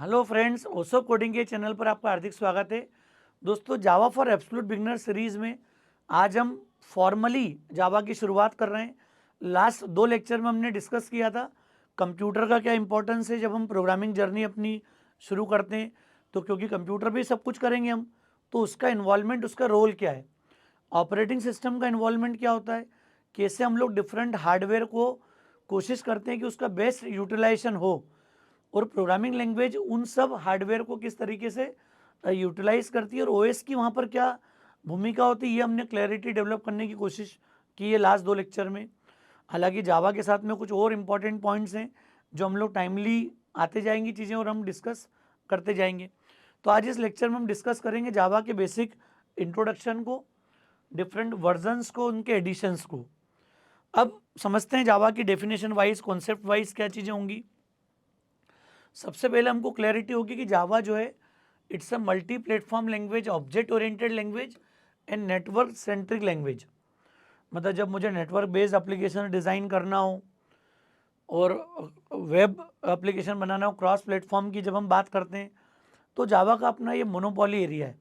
Hello friends, ओसो coding के channel पर आपका हार्दिक स्वागत है। दोस्तों, जावा फॉर एब्सोल्यूट बिगिनर सीरीज़ में आज हम फॉर्मली जावा की शुरुआत कर रहे हैं। लास्ट 2 लेक्चर में हमने डिस्कस किया था कंप्यूटर का क्या इंपॉर्टेंस है जब हम प्रोग्रामिंग जर्नी अपनी शुरू करते हैं। तो क्योंकि कंप्यूटर भी सब कुछ करेंगे हम, तो उसका इन्वॉल्वमेंट, उसका रोल क्या है, ऑपरेटिंग सिस्टम का इन्वॉल्वमेंट क्या होता है, कैसे हम लोग डिफरेंट हार्डवेयर को कोशिश करते हैं कि उसका बेस्ट यूटिलाइजेशन हो, और प्रोग्रामिंग लैंग्वेज उन सब हार्डवेयर को किस तरीके से यूटिलाइज करती है और ओएस की वहाँ पर क्या भूमिका होती है, ये हमने क्लैरिटी डेवलप करने की कोशिश की है लास्ट 2 लेक्चर में। हालांकि जावा के साथ में कुछ और इम्पॉर्टेंट पॉइंट्स हैं जो हम लोग टाइमली आते जाएंगी चीज़ें और हम डिस्कस करते जाएंगे। तो आज इस लेक्चर में हम डिस्कस करेंगे जावा के बेसिक इंट्रोडक्शन को, डिफरेंट वर्जन्स को, उनके एडिशंस को। अब समझते हैं जावा की डेफिनेशन वाइज, कॉन्सेप्ट वाइज क्या चीज़ें होंगी। सबसे पहले हमको क्लैरिटी होगी कि जावा जो है, it's a multi platform language, object oriented language and network centric language. मतलब जब मुझे नेटवर्क बेस्ड एप्लीकेशन डिज़ाइन करना हो और वेब एप्लीकेशन बनाना हो, क्रॉस प्लेटफॉर्म की जब हम बात करते हैं, तो जावा का अपना ये मोनोपोली एरिया है।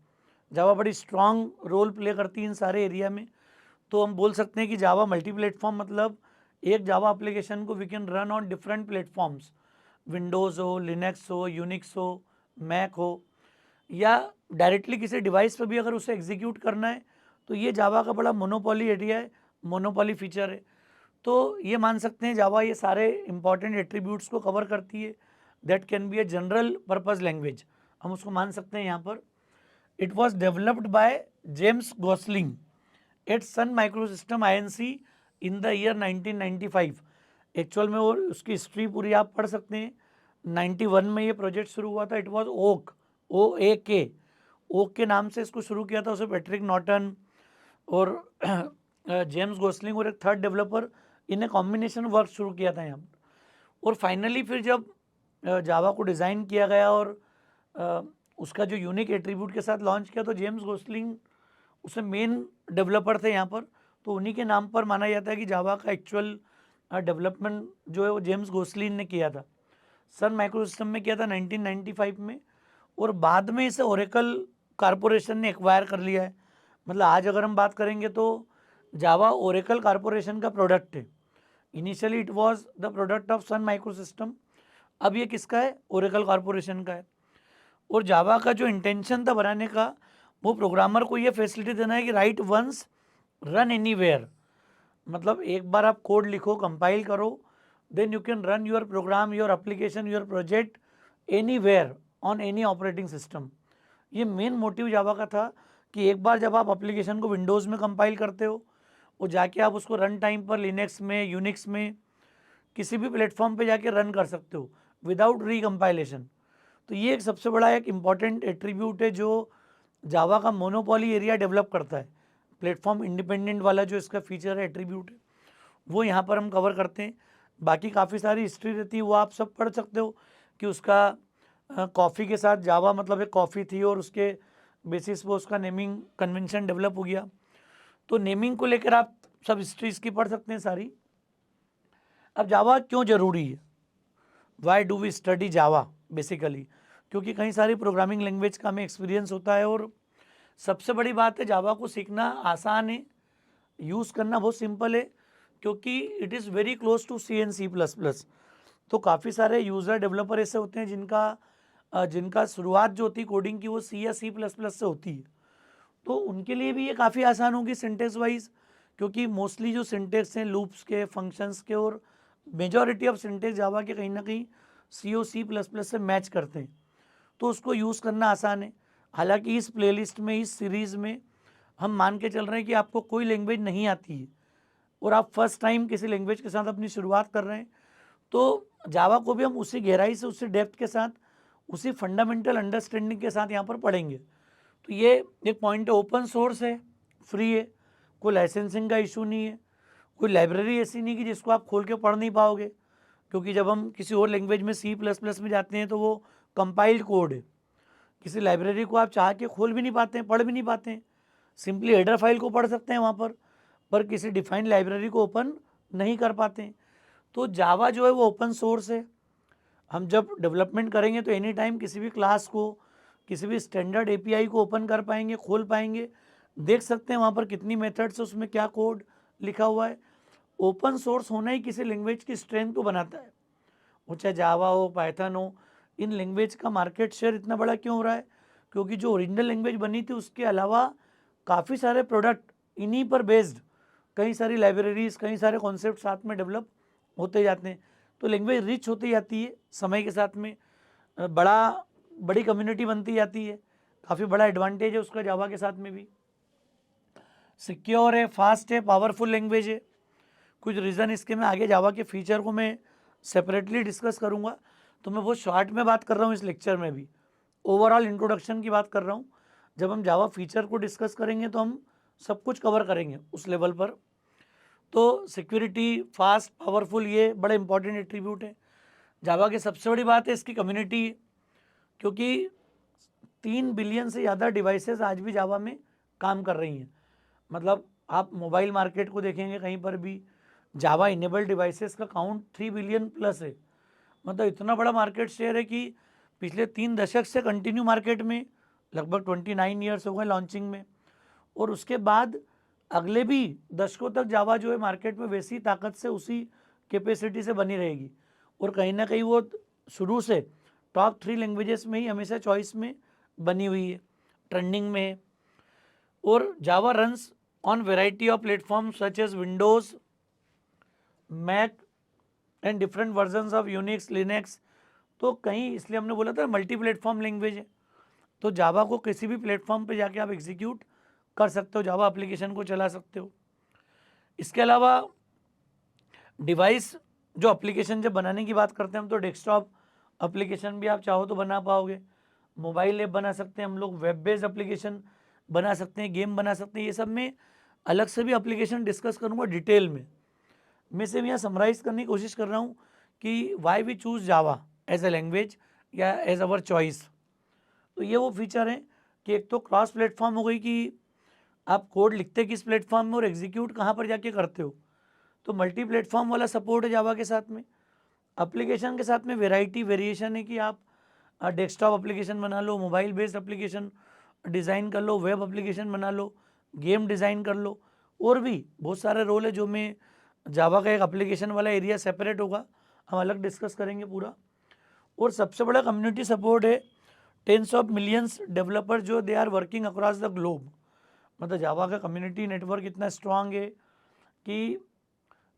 जावा बड़ी स्ट्रॉन्ग रोल प्ले करती है इन सारे एरिया में। तो हम बोल सकते हैं कि जावा मल्टी प्लेटफॉर्म, मतलब एक जावा एप्लीकेशन को we can run on different platforms, Windows हो, लिनक्स हो, यूनिक्स हो, मैक हो, या डायरेक्टली किसी डिवाइस पर भी अगर उसे एग्जीक्यूट करना है, तो ये जावा का बड़ा मोनोपोली एरिया है, मोनोपोली फीचर है। तो ये मान सकते हैं जावा ये सारे इंपॉर्टेंट एट्रीब्यूट्स को कवर करती है। That can be a general purpose language, हम उसको मान सकते हैं यहाँ पर। It was developed by James Gosling at Sun Microsystem Inc in the year 1995। Actual में वो उसकी हिस्ट्री पूरी आप पढ़ सकते हैं। 91 में ये प्रोजेक्ट शुरू हुआ था। It was Oak, OAK, Oak के नाम से इसको शुरू किया था। उसे पैट्रिक नॉर्टन और जेम्स गोसलिंग और एक थर्ड डेवलपर, इन्हें कॉम्बिनेशन वर्क शुरू किया था यहाँ पर। और फाइनली फिर जब जावा को डिज़ाइन किया गया और उसका जो यूनिक एट्रीब्यूट के साथ लॉन्च किया, तो जेम्स गोसलिंग उसमें मेन डेवलपर थे यहाँ पर। तो उन्हीं के नाम पर माना जाता है कि जावा का एक्चुअल डेवलपमेंट जो है वो जेम्स गोसलिन ने किया था। सन माइक्रोसिस्टम में किया था 1995 में, और बाद में इसे ओरेकल कारपोरेशन ने एक्वायर कर लिया है। मतलब आज अगर हम बात करेंगे तो जावा ओरेकल कारपोरेशन का प्रोडक्ट है। Initially it was the product of Sun Microsystem, अब ये किसका है? ओरेकल कारपोरेशन का है। और जावा का जो इंटेंशन था बनाने का, वो प्रोग्रामर को ये फैसिलिटी देना है कि राइट वंस रन एनीवेयर। मतलब एक बार आप कोड लिखो, कंपाइल करो, then you can run your program, your application, your project anywhere on any operating system. ये मेन मोटिव जावा का था कि एक बार जब आप एप्लीकेशन को विंडोज़ में कंपाइल करते हो, और जाके आप उसको रन टाइम पर लिनक्स में, यूनिक्स में, किसी भी प्लेटफॉर्म पे जाके रन कर सकते हो विदाउट रीकम्पाइलेशन। तो ये एक सबसे बड़ा एक इम्पॉर्टेंट एट्रीब्यूट है जो जावा का मोनोपोली एरिया डेवलप करता है। प्लेटफॉर्म इंडिपेंडेंट वाला जो इसका फीचर है, एट्रीब्यूट है, वो यहाँ पर हम कवर करते हैं। बाकी काफ़ी सारी हिस्ट्री रहती है, वो आप सब पढ़ सकते हो कि उसका कॉफ़ी के साथ जावा मतलब एक कॉफ़ी थी और उसके बेसिस पे उसका नेमिंग कन्वेंशन डेवलप हो गया। तो नेमिंग को लेकर आप सब हिस्ट्री इसकी पढ़ सकते हैं सारी। अब जावा क्यों ज़रूरी है, why do we study Java basically, क्योंकि कई सारी प्रोग्रामिंग लैंग्वेज का हमें एक्सपीरियंस होता है। और सबसे बड़ी बात है, जावा को सीखना आसान है, यूज़ करना बहुत सिंपल है, क्योंकि it is very close to C and C++। तो काफ़ी सारे यूज़र डेवलपर ऐसे होते हैं जिनका शुरुआत जो होती है कोडिंग की, वो C या C++ से होती है। तो उनके लिए भी ये काफ़ी आसान होगी सिंटेक्स वाइज, क्योंकि मोस्टली जो सिंटेक्स हैं लूप्स के, फंक्शंस के, और मेजॉरिटी ऑफ सिंटेक्स जावा के कहीं ना कहीं C और C++ से मैच करते हैं, तो उसको यूज़ करना आसान है। हालांकि इस प्लेलिस्ट में, इस सीरीज़ में हम मान के चल रहे हैं कि आपको कोई लैंग्वेज नहीं आती है और आप फर्स्ट टाइम किसी लैंग्वेज के साथ अपनी शुरुआत कर रहे हैं, तो जावा को भी हम उसी गहराई से, उसी डेप्थ के साथ, उसी फंडामेंटल अंडरस्टैंडिंग के साथ यहाँ पर पढ़ेंगे। तो ये एक पॉइंट है, ओपन सोर्स है, फ्री है, कोई लाइसेंसिंग का इशू नहीं है, कोई लाइब्रेरी ऐसी नहीं कि जिसको आप खोल के पढ़ नहीं पाओगे, क्योंकि जब हम किसी और लैंग्वेज में C++ में जाते हैं तो वो कंपाइल्ड कोड है। किसी लाइब्रेरी को आप चाह के खोल भी नहीं पाते हैं, पढ़ भी नहीं पाते हैं। सिंपली हेडर फाइल को पढ़ सकते हैं वहाँ पर किसी डिफाइंड लाइब्रेरी को ओपन नहीं कर पाते हैं। तो जावा जो है वो ओपन सोर्स है। हम जब डेवलपमेंट करेंगे तो एनी टाइम किसी भी क्लास को, किसी भी स्टैंडर्ड एपीआई को ओपन कर पाएंगे, खोल पाएंगे, देख सकते हैं वहाँ पर कितनी मेथड्स है, उसमें क्या कोड लिखा हुआ है। ओपन सोर्स होना ही किसी लैंग्वेज की स्ट्रेंथ को बनाता है, वो चाहे जावा हो, पाइथन हो। इन लैंग्वेज का मार्केट शेयर इतना बड़ा क्यों हो रहा है? क्योंकि जो ओरिजिनल लैंग्वेज बनी थी उसके अलावा काफ़ी सारे प्रोडक्ट इन्हीं पर बेस्ड, कई सारी लाइब्रेरीज, कई सारे कॉन्सेप्ट साथ में डेवलप होते जाते हैं, तो लैंग्वेज रिच होती जाती है समय के साथ में, बड़ी कम्युनिटी बनती जाती है। काफ़ी बड़ा एडवांटेज है उसका जावा के साथ में भी। सिक्योर है, फास्ट है, पावरफुल लैंग्वेज है। कुछ रीज़न इसके मैं आगे जावा के फीचर को मैं सेपरेटली डिस्कस करूँगा, तो मैं बहुत शॉर्ट में बात कर रहा हूँ इस लेक्चर में भी, ओवरऑल इंट्रोडक्शन की बात कर रहा हूँ। जब हम जावा फीचर को डिस्कस करेंगे तो हम सब कुछ कवर करेंगे उस लेवल पर। तो सिक्योरिटी, फास्ट, पावरफुल, ये बड़े इंपॉर्टेंट एट्रीब्यूट है। जावा की सबसे बड़ी बात है इसकी कम्युनिटी, क्योंकि 3 बिलियन से ज़्यादा डिवाइसेस आज भी जावा में काम कर रही हैं। मतलब आप मोबाइल मार्केट को देखेंगे कहीं पर भी जावा इनेबल्ड डिवाइसेस का काउंट 3 बिलियन प्लस है। मतलब इतना बड़ा मार्केट शेयर है कि पिछले 3 दशक से कंटिन्यू मार्केट में, लगभग 29 ईयर्स हो गए लॉन्चिंग में, और उसके बाद अगले भी दशकों तक जावा जो है मार्केट में वैसी ताकत से, उसी कैपेसिटी से बनी रहेगी। और कहीं ना कहीं वो शुरू से टॉप 3 लैंग्वेजेस में ही हमेशा चॉइस में बनी हुई है, ट्रेंडिंग में है। और Java runs on variety of platform such as Windows, Mac and different versions of Unix, Linux. तो कहीं इसलिए हमने बोला था मल्टी प्लेटफॉर्म लैंग्वेज है, तो जावा को किसी भी प्लेटफॉर्म पे जाके आप एग्जीक्यूट कर सकते हो, जावा एप्लीकेशन को चला सकते हो। इसके अलावा डिवाइस जो एप्लीकेशन जब बनाने की बात करते हैं हम, तो डेस्कटॉप एप्लीकेशन भी आप चाहो तो बना पाओगे, मोबाइल ऐप बना सकते हैं हम लोग, वेब बेस्ड एप्लीकेशन बना सकते हैं, गेम बना सकते हैं। ये सब में अलग से भी एप्लीकेशन डिस्कस करूँगा डिटेल में। मैं सिर्फ यहाँ समराइज़ करने की कोशिश कर रहा हूँ कि why we choose Java as a language या एज अवर चॉइस। तो ये वो फीचर हैं कि एक तो क्रॉस प्लेटफॉर्म हो गई कि आप कोड लिखते किस प्लेटफॉर्म में और एग्जीक्यूट कहाँ पर जाके करते हो, तो मल्टी प्लेटफॉर्म वाला सपोर्ट है जावा के साथ में। एप्लीकेशन के साथ में वेराइटी, वेरिएशन है कि आप डेस्कटॉप एप्लीकेशन बना लो, मोबाइल बेस्ड एप्लीकेशन डिज़ाइन कर लो, वेब एप्लीकेशन बना लो, गेम डिज़ाइन कर लो, और भी बहुत सारे रोल है जो मैं जावा का एक एप्लीकेशन वाला एरिया सेपरेट होगा, हम अलग डिस्कस करेंगे पूरा। और सबसे बड़ा कम्युनिटी सपोर्ट है, टेंस ऑफ मिलियंस डेवलपर जो they are working across the globe. मतलब जावा का कम्युनिटी नेटवर्क इतना स्ट्रांग है कि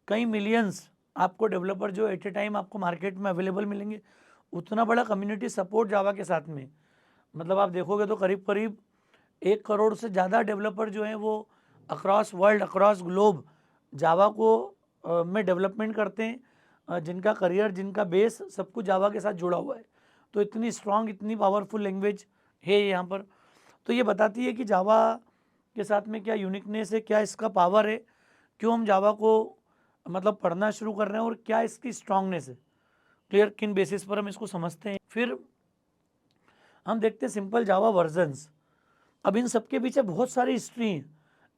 कई मिलियंस आपको डेवलपर जो एट ए टाइम आपको मार्केट में अवेलेबल मिलेंगे। उतना बड़ा कम्युनिटी सपोर्ट जावा के साथ में, मतलब आप देखोगे तो करीब करीब 1 करोड़ से ज़्यादा डेवलपर जो हैं वो अक्रॉस वर्ल्ड, अक्रॉस ग्लोब जावा को में डेवलपमेंट करते हैं, जिनका करियर, जिनका बेस सब कुछ जावा के साथ जुड़ा हुआ है। तो इतनी स्ट्रांग, इतनी पावरफुल लैंग्वेज है यहाँ पर। तो ये बताती है कि जावा के साथ में क्या यूनिकनेस है, क्या इसका पावर है, क्यों हम जावा को मतलब पढ़ना शुरू कर रहे हैं, और क्या इसकी स्ट्रांगनेस है, क्लियर किन बेसिस पर हम इसको समझते हैं। फिर हम देखते हैं सिंपल जावा वर्जन्स। अब इन सब के पीछे बहुत सारी हिस्ट्री है,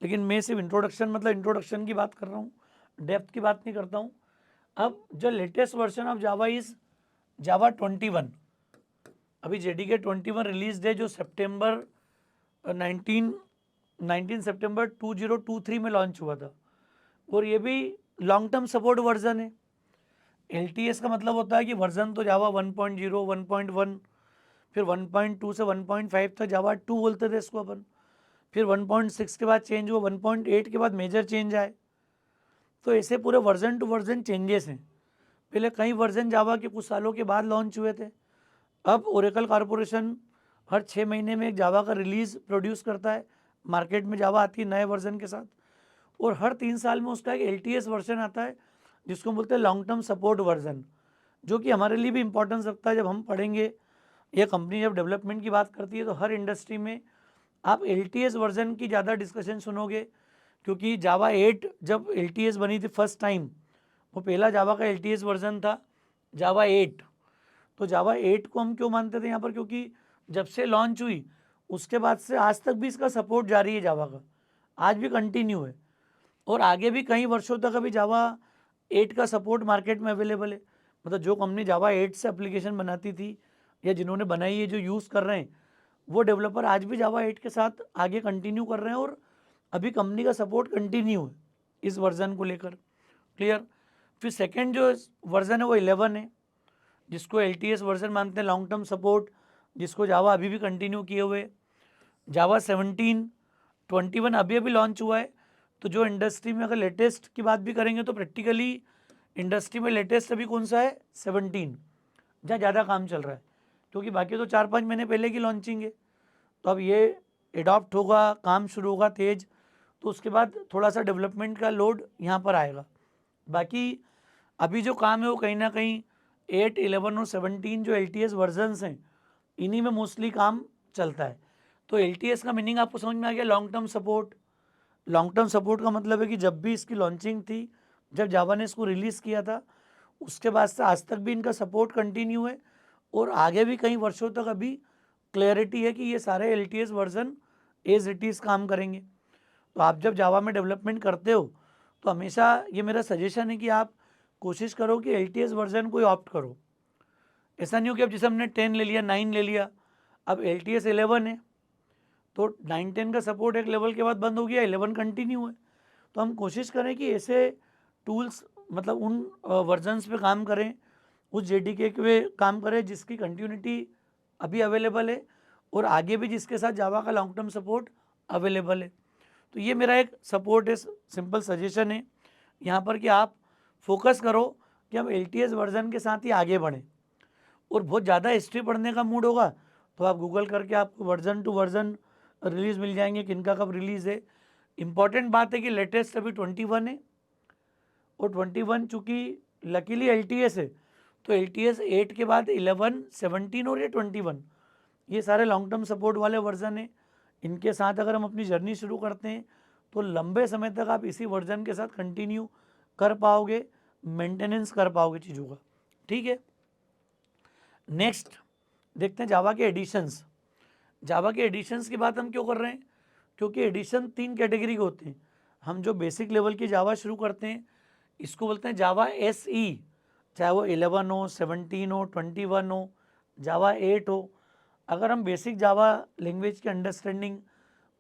लेकिन मैं सिर्फ इंट्रोडक्शन, मतलब इंट्रोडक्शन की बात कर रहा हूँ, डेप्थ की बात नहीं करता हूँ। अब जो latest version of Java is Java 21। अभी JDK 21 रिलीज डे जो सितंबर 19 सितंबर 2023 में लॉन्च हुआ था, और ये भी लॉन्ग टर्म सपोर्ट वर्जन है। LTS का मतलब होता है कि वर्जन तो जावा 1.0, 1.1, फिर 1.2 से 1.5 तक जावा 2 बोलते थे इसको अपन, फिर 1.6 के बाद चेंज हुआ, 1.8 के बाद मेजर चेंज आए। तो ऐसे पूरे वर्जन टू वर्जन चेंजेस हैं। पहले कई वर्जन जावा के कुछ सालों के बाद लॉन्च हुए थे। अब ओरेकल कॉरपोरेशन हर 6 महीने में एक जावा का रिलीज़ प्रोड्यूस करता है, मार्केट में जावा आती है नए वर्जन के साथ, और हर 3 साल में उसका एक LTS वर्जन आता है जिसको बोलते हैं लॉन्ग टर्म सपोर्ट वर्जन, जो कि हमारे लिए भी इंपॉर्टेंस रखता है। जब हम पढ़ेंगे, ये कंपनी जब डेवलपमेंट की बात करती है तो हर इंडस्ट्री में आप LTS वर्जन की ज़्यादा डिस्कशन सुनोगे, क्योंकि जावा 8 जब LTS बनी थी फर्स्ट टाइम, वो पहला जावा का LTS वर्जन था जावा 8। तो जावा 8 को हम क्यों मानते थे यहाँ पर, क्योंकि जब से लॉन्च हुई उसके बाद से आज तक भी इसका सपोर्ट जारी है जावा का, आज भी कंटिन्यू है, और आगे भी कई वर्षों तक अभी जावा 8 का सपोर्ट मार्केट में अवेलेबल है। मतलब जो कंपनी जावा 8 से एप्लीकेशन बनाती थी या जिन्होंने बनाई है, जो यूज़ कर रहे हैं, वो डेवलपर आज भी जावा 8 के साथ आगे कंटिन्यू कर रहे हैं और अभी कंपनी का सपोर्ट कंटिन्यू है इस वर्जन को लेकर। क्लियर। फिर सेकेंड जो वर्जन है वो 11 है, जिसको LTS वर्जन मानते हैं, लॉन्ग टर्म सपोर्ट, जिसको जावा अभी भी कंटिन्यू किए हुए। जावा 17, 21 अभी अभी लॉन्च हुआ है। तो जो इंडस्ट्री में अगर लेटेस्ट की बात भी करेंगे तो प्रैक्टिकली इंडस्ट्री में लेटेस्ट अभी कौन सा है, 17, जहाँ ज़्यादा काम चल रहा है, क्योंकि बाकी तो 4-5 महीने पहले की लॉन्चिंग है। तो अब ये एडॉप्ट होगा, काम शुरू होगा तेज, तो उसके बाद थोड़ा सा डेवलपमेंट का लोड यहाँ पर आएगा। बाकी अभी जो काम है वो कहीं ना कहीं 8, 11 और 17 जो LTS वर्जन्स हैं, इन्हीं में मोस्टली काम चलता है। तो LTS का मीनिंग आपको समझ में आ गया, long term support. Long term support का मतलब है कि जब भी इसकी लॉन्चिंग थी, जब जावा ने इसको रिलीज़ किया था, उसके बाद से आज तक भी इनका सपोर्ट कंटिन्यू है और आगे भी कई वर्षों तक अभी क्लैरिटी है कि ये सारे LTS version as it is काम करेंगे। तो आप जब जावा में डेवलपमेंट करते हो तो हमेशा ये मेरा सजेशन है कि आप कोशिश करो कि LTS वर्जन को ऑप्ट करो। ऐसा नहीं हो कि अब जैसे हमने 10 ले लिया, 9 ले लिया, अब LTS 11 है, तो 9-10 का सपोर्ट एक लेवल के बाद बंद हो गया, 11 कंटिन्यू है। तो हम कोशिश करें कि ऐसे टूल्स, मतलब उन वर्जन्स पे काम करें, उस JDK पे काम करें जिसकी कंटिन्यूटी अभी अवेलेबल है और आगे भी जिसके साथ जावा का लॉन्ग टर्म सपोर्ट अवेलेबल है। तो ये मेरा एक सपोर्ट है, सिंपल सजेशन है यहाँ पर कि आप फोकस करो कि हम LTS वर्जन के साथ ही आगे बढ़ें। और बहुत ज़्यादा हिस्ट्री पढ़ने का मूड होगा तो आप गूगल करके आपको वर्जन टू वर्जन रिलीज़ मिल जाएंगे, किनका कब रिलीज़ है। इम्पॉर्टेंट बात है कि लेटेस्ट अभी 21 है और 21 चूँकि लकीली LTS है, तो LTS 8 के बाद 11, 17 और ये 21, ये सारे लॉन्ग टर्म सपोर्ट वाले वर्जन हैं। इनके साथ अगर हम अपनी जर्नी शुरू करते हैं तो लंबे समय तक आप इसी वर्जन के साथ कंटिन्यू कर पाओगे, मेंटेनेंस कर पाओगे चीज़ों का। ठीक है, नेक्स्ट देखते हैं जावा के एडिशंस। जावा के एडिशंस की बात हम क्यों कर रहे हैं, क्योंकि एडिशन 3 कैटेगरी के होते हैं। हम जो बेसिक लेवल की जावा शुरू करते हैं इसको बोलते हैं जावा SE, चाहे वो 11 हो, 17 हो, 21 हो, जावा 8 हो। अगर हम बेसिक जावा लैंग्वेज की अंडरस्टैंडिंग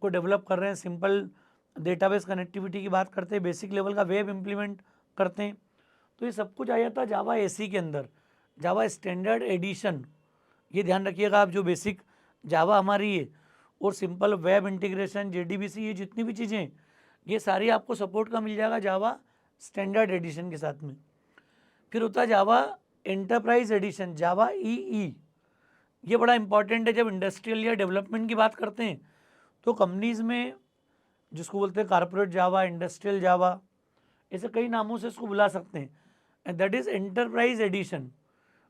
को डेवलप कर रहे हैं, सिंपल डेटाबेस कनेक्टिविटी की बात करते हैं, बेसिक लेवल का वेब इम्प्लीमेंट करते हैं, तो ये सब कुछ आ जाता है जावा SE के अंदर, जावा स्टैंडर्ड एडिशन। ये ध्यान रखिएगा आप, जो बेसिक जावा हमारी है और सिंपल वेब इंटीग्रेशन, JDBC, ये जितनी भी चीज़ें हैं ये सारी आपको सपोर्ट का मिल जाएगा जावा स्टैंडर्ड एडिशन के साथ में। फिर होता है जावा एंटरप्राइज एडिशन, जावा EE। ये बड़ा इंपॉर्टेंट है। जब इंडस्ट्रियल या डेवलपमेंट की बात करते हैं तो कंपनीज़ में जिसको बोलते हैं कॉर्पोरेट जावा, इंडस्ट्रियल जावा, ऐसे कई नामों से इसको बुला सकते हैं, and that is enterprise edition.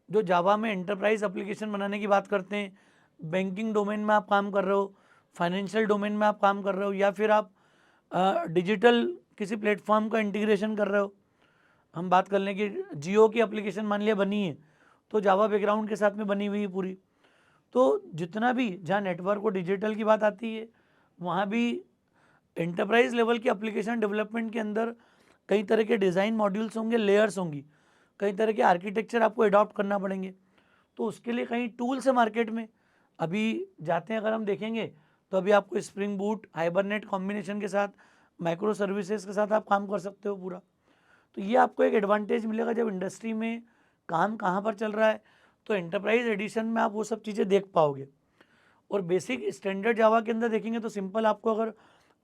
जो जावा में एंटरप्राइज एप्लीकेशन बनाने की बात करते हैं, बैंकिंग डोमेन में आप काम कर रहे हो, फाइनेंशियल डोमेन में आप काम कर रहे हो, या फिर आप डिजिटल किसी प्लेटफॉर्म का इंटीग्रेशन कर रहे हो। हम बात कर लें कि जियो की एप्लीकेशन मान लिया बनी है तो जावा बैकग्राउंड के साथ में बनी हुई है पूरी। तो जितना भी जहाँ नेटवर्क और डिजिटल की बात आती है वहाँ भी एंटरप्राइज लेवल की एप्लीकेशन डेवलपमेंट के अंदर कई तरह के डिज़ाइन मॉड्यूल्स होंगे, लेयर्स होंगी, कई तरह के आर्किटेक्चर आपको अडॉप्ट करना पड़ेंगे। तो उसके लिए कई टूल्स है मार्केट में, अभी जाते हैं अगर हम देखेंगे तो अभी आपको स्प्रिंग बूट, हाइबरनेट कॉम्बिनेशन के साथ, माइक्रो सर्विसेज के साथ आप काम कर सकते हो पूरा। तो ये आपको एक एडवांटेज मिलेगा जब इंडस्ट्री में काम कहाँ पर चल रहा है, तो एंटरप्राइज एडिशन में आप वो सब चीज़ें देख पाओगे। और बेसिक स्टैंडर्ड जावा के अंदर देखेंगे तो सिंपल आपको अगर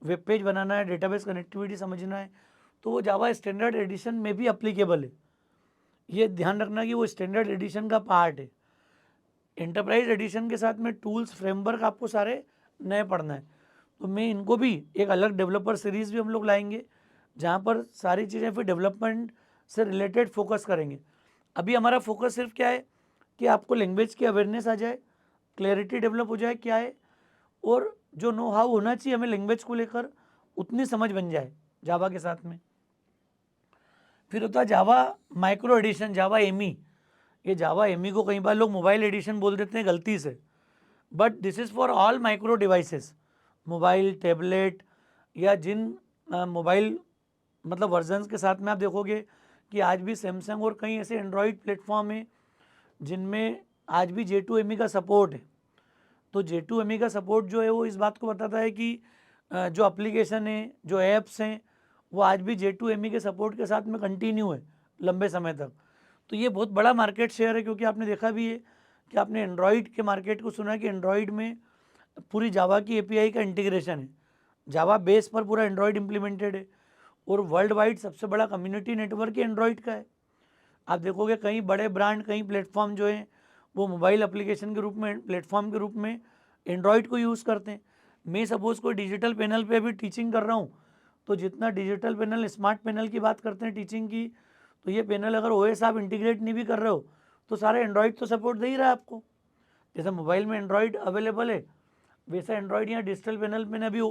वेब पेज बनाना है, डेटाबेस कनेक्टिविटी समझना है, तो वो जावा स्टैंडर्ड एडिशन में भी अप्लीकेबल है। ये ध्यान रखना कि वो स्टैंडर्ड एडिशन का पार्ट है। एंटरप्राइज एडिशन के साथ में टूल्स, फ्रेमवर्क आपको सारे नए पढ़ना है। तो मैं इनको भी एक अलग डेवलपर सीरीज़ भी हम लोग लाएंगे जहाँ पर सारी चीज़ें फिर डेवलपमेंट से रिलेटेड फोकस करेंगे। अभी हमारा फोकस सिर्फ क्या है कि आपको लैंग्वेज की अवेयरनेस आ जाए, क्लैरिटी डेवलप हो जाए क्या है, और जो नो हाउ होना चाहिए हमें लैंग्वेज को लेकर उतनी समझ बन जाए जावा के साथ में। फिर होता है जावा माइक्रो एडिशन, जावा एमी। ये जावा एमी को कई बार लोग मोबाइल एडिशन बोल देते हैं गलती से, but this is for all micro devices, mobile, tablet, या जिन मोबाइल मतलब वर्जन्स के साथ में आप देखोगे कि आज भी सैमसंग और कई ऐसे एंड्रॉयड प्लेटफॉर्म हैं जिनमें आज भी J2ME का सपोर्ट है। तो J2ME का सपोर्ट जो है वो इस बात को बताता है कि जो एप्लीकेशन है, जो ऐप्स हैं, वो आज भी J2ME के सपोर्ट के साथ में कंटिन्यू है लंबे समय तक। तो ये बहुत बड़ा मार्केट शेयर है, क्योंकि आपने देखा भी है कि आपने एंड्रॉयड के मार्केट को सुना है कि एंड्रॉयड में पूरी जावा की एपीआई का इंटीग्रेशन है, जावा बेस पर पूरा एंड्रॉयड इम्प्लीमेंटेड है, और वर्ल्ड वाइड सबसे बड़ा कम्युनिटी नेटवर्क ही एंड्रॉयड का है। आप देखोगे कई बड़े ब्रांड, कई प्लेटफॉर्म जो हैं वो मोबाइल एप्लीकेशन के रूप में, प्लेटफॉर्म के रूप में एंड्रॉयड को यूज़ करते हैं। मैं सपोज़ कोई डिजिटल पैनल पे अभी टीचिंग कर रहा हूँ, तो जितना डिजिटल पैनल, स्मार्ट पैनल की बात करते हैं टीचिंग की, तो ये पैनल अगर ओएस आप इंटीग्रेट नहीं भी कर रहे हो तो सारा एंड्रॉयड तो सपोर्ट दे ही रहा है आपको। जैसे मोबाइल में एंड्रॉयड अवेलेबल है, वैसा एंड्रॉयड यहाँ डिजिटल पैनल मैंने अभी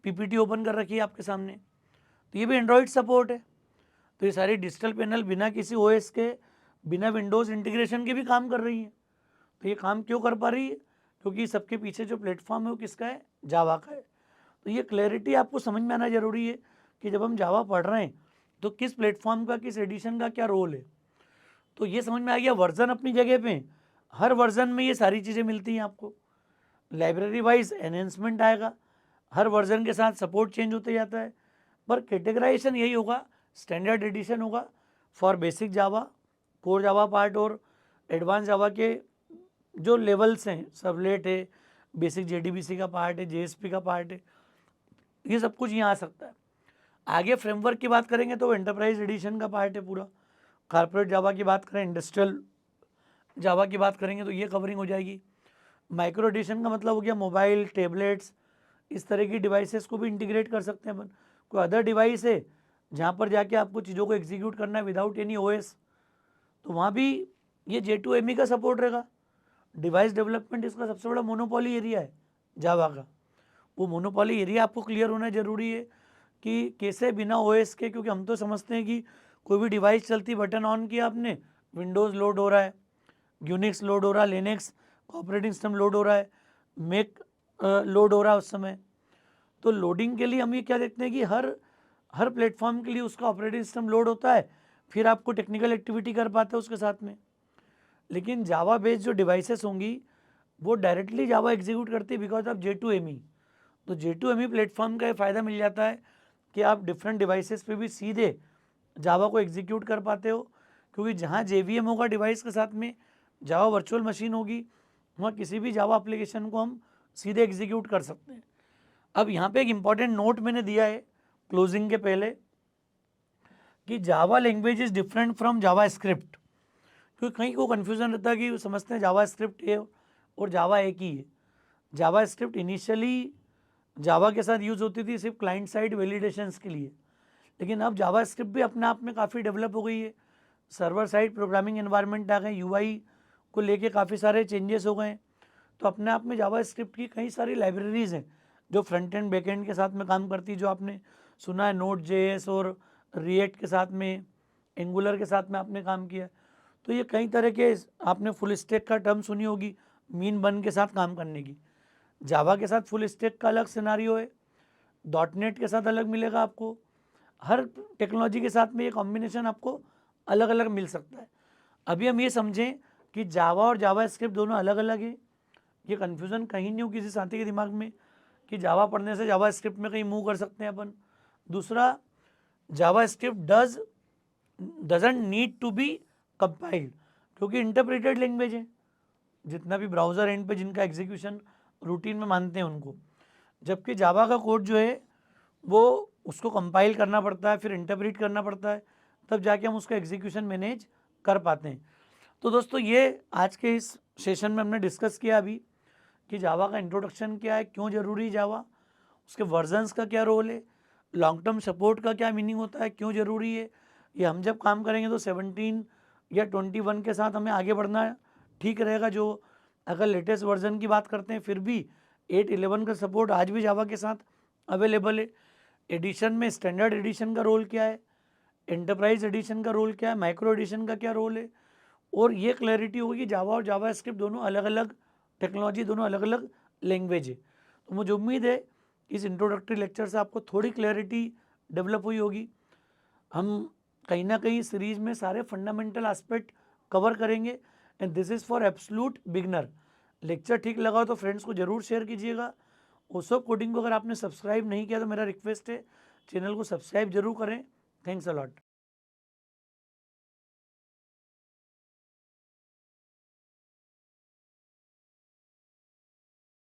पीपीटी ओपन कर रखी है आपके सामने, तो ये भी एंड्रॉयड सपोर्ट है। तो ये सारी डिजिटल पैनल बिना किसी ओएस के, बिना विंडोज़ इंटीग्रेशन के भी काम कर रही हैं। तो ये काम क्यों कर पा रही है? क्योंकि सबके पीछे जो प्लेटफॉर्म है वो किसका है? जावा का है। तो ये क्लैरिटी आपको समझ में आना जरूरी है कि जब हम जावा पढ़ रहे हैं तो किस प्लेटफॉर्म का, किस एडिशन का क्या रोल है। तो ये समझ में आ गया, वर्जन अपनी जगह पे, हर वर्जन में ये सारी चीज़ें मिलती हैं आपको। लाइब्रेरी वाइज एनहेंसमेंट आएगा, हर वर्जन के साथ सपोर्ट चेंज होते जाता है, पर कैटेगराइजेशन यही होगा, स्टैंडर्ड एडिशन होगा for basic Java, core Java part और एडवांस जावा के जो लेवल्स हैं, सबलेट है, बेसिक जेडीबीसी का पार्ट है, जेएसपी का पार्ट है, ये सब कुछ यहाँ आ सकता है। आगे फ्रेमवर्क की बात करेंगे तो एंटरप्राइज एडिशन का पार्ट है पूरा। कॉर्पोरेट जावा की बात करें, इंडस्ट्रियल जावा की बात करेंगे तो ये कवरिंग हो जाएगी। माइक्रो एडिशन का मतलब हो गया मोबाइल, टैबलेट्स, इस तरह की डिवाइसेस को भी इंटीग्रेट कर सकते हैं अपन। कोई अदर डिवाइस है जहाँ पर जाके आपको चीज़ों को एग्जीक्यूट करना है विदाउट एनी ओएस, तो वहाँ भी ये J2ME का सपोर्ट रहेगा। डिवाइस डेवलपमेंट इसका सबसे बड़ा मोनोपोली एरिया है जावा का। वो मोनोपोली एरिया आपको क्लियर होना जरूरी है कि कैसे बिना ओएस के, क्योंकि हम तो समझते हैं कि कोई भी डिवाइस चलती, बटन ऑन किया आपने, विंडोज़ लोड हो रहा है, यूनिक्स लोड हो रहा है, लिनक्स ऑपरेटिंग सिस्टम लोड हो रहा है, मैक लोड हो रहा है उस समय। तो लोडिंग के लिए हम ये क्या देखते हैं कि हर प्लेटफॉर्म के लिए उसका ऑपरेटिंग सिस्टम लोड होता है, फिर आपको टेक्निकल एक्टिविटी कर पाते हैं उसके साथ में। लेकिन जावा बेस्ड जो डिवाइसेस होंगी वो डायरेक्टली जावा एग्जीक्यूट करती है बिकॉज ऑफ J2ME। तो J2ME प्लेटफॉर्म का ये फ़ायदा मिल जाता है कि आप डिफरेंट डिवाइसेस पे भी सीधे जावा को एग्जीक्यूट कर पाते हो, क्योंकि जहाँ JVM होगा डिवाइस के साथ में, जावा वर्चुअल मशीन होगी, वहाँ किसी भी जावा एप्लीकेशन को हम सीधे एग्जीक्यूट कर सकते हैं। अब यहाँ पे एक इम्पॉर्टेंट नोट मैंने दिया है क्लोजिंग के पहले कि Java language is different from Java script, क्योंकि कहीं को कन्फ्यूज़न रहता है कि समझते हैं जावा स्क्रिप्ट है और जावा एक ही है। जावा स्क्रिप्ट इनिशियली जावा के साथ यूज़ होती थी सिर्फ क्लाइंट साइड वैलिडेशंस के लिए, लेकिन अब जावा स्क्रिप्ट भी अपने आप में काफ़ी डेवलप हो गई है। सर्वर साइड प्रोग्रामिंग एनवायरनमेंट आ गए, यूआई को लेके काफ़ी सारे चेंजेस हो गए। तो अपने आप में जावा स्क्रिप्ट की कई सारी लाइब्रेरीज़ हैं जो फ्रंट एंड बैक एंड के साथ में काम करती है, जो आपने सुना है Node.js और रिएक्ट के साथ में, एंगुलर के साथ में आपने काम किया। तो ये कई तरह के, आपने फुल स्टैक का टर्म सुनी होगी, मीन बन के साथ काम करने की। जावा के साथ फुल स्टैक का अलग सिनारियो है, .NET के साथ अलग मिलेगा आपको, हर टेक्नोलॉजी के साथ में ये कॉम्बिनेशन आपको अलग अलग मिल सकता है। अभी हम ये समझें कि जावा और जावा स्क्रिप्ट दोनों अलग अलग है, ये कन्फ्यूज़न कहीं नहीं हो किसी साथी के दिमाग में कि जावा पढ़ने से जावा स्क्रिप्ट में कहीं मूव कर सकते हैं अपन। दूसरा, JavaScript doesn't need to be compiled, क्योंकि इंटरप्रेटेड लैंग्वेज है, जितना भी ब्राउज़र एंड पे जिनका एग्जीक्यूशन रूटीन में मानते हैं उनको। जबकि जावा का कोड जो है वो उसको कंपाइल करना पड़ता है, फिर इंटरप्रेट करना पड़ता है, तब जाके हम उसका एग्जीक्यूशन मैनेज कर पाते हैं। तो दोस्तों ये आज के इस सेशन में हमने डिस्कस किया अभी कि जावा का इंट्रोडक्शन क्या है, क्यों ज़रूरी जावा, उसके वर्जन्स का क्या रोल है, लॉन्ग टर्म सपोर्ट का क्या मीनिंग होता है, क्यों ज़रूरी है। ये हम जब काम करेंगे तो 17 या 21 के साथ हमें आगे बढ़ना ठीक रहेगा। जो अगर लेटेस्ट वर्जन की बात करते हैं फिर भी 8.11 का सपोर्ट आज भी जावा के साथ अवेलेबल है। एडिशन में स्टैंडर्ड एडिशन का रोल क्या है, एंटरप्राइज एडिशन का रोल क्या है, माइक्रो एडिशन का क्या रोल है, और ये क्लैरिटी होगी जावा और जावा स्क्रिप्ट दोनों अलग अलग टेक्नोलॉजी, दोनों अलग अलग लैंग्वेज है। तो मुझे उम्मीद है इस इंट्रोडक्टरी लेक्चर से आपको थोड़ी क्लैरिटी डेवलप हुई होगी। हम कहीं ना कहीं सीरीज में सारे फंडामेंटल एस्पेक्ट कवर करेंगे and this is for absolute beginner. Lecture ठीक लगा हो तो फ्रेंड्स को जरूर शेयर कीजिएगा। ओसो कोडिंग को अगर आपने सब्सक्राइब नहीं किया तो मेरा रिक्वेस्ट है चैनल को सब्सक्राइब जरूर करें। Thanks a lot.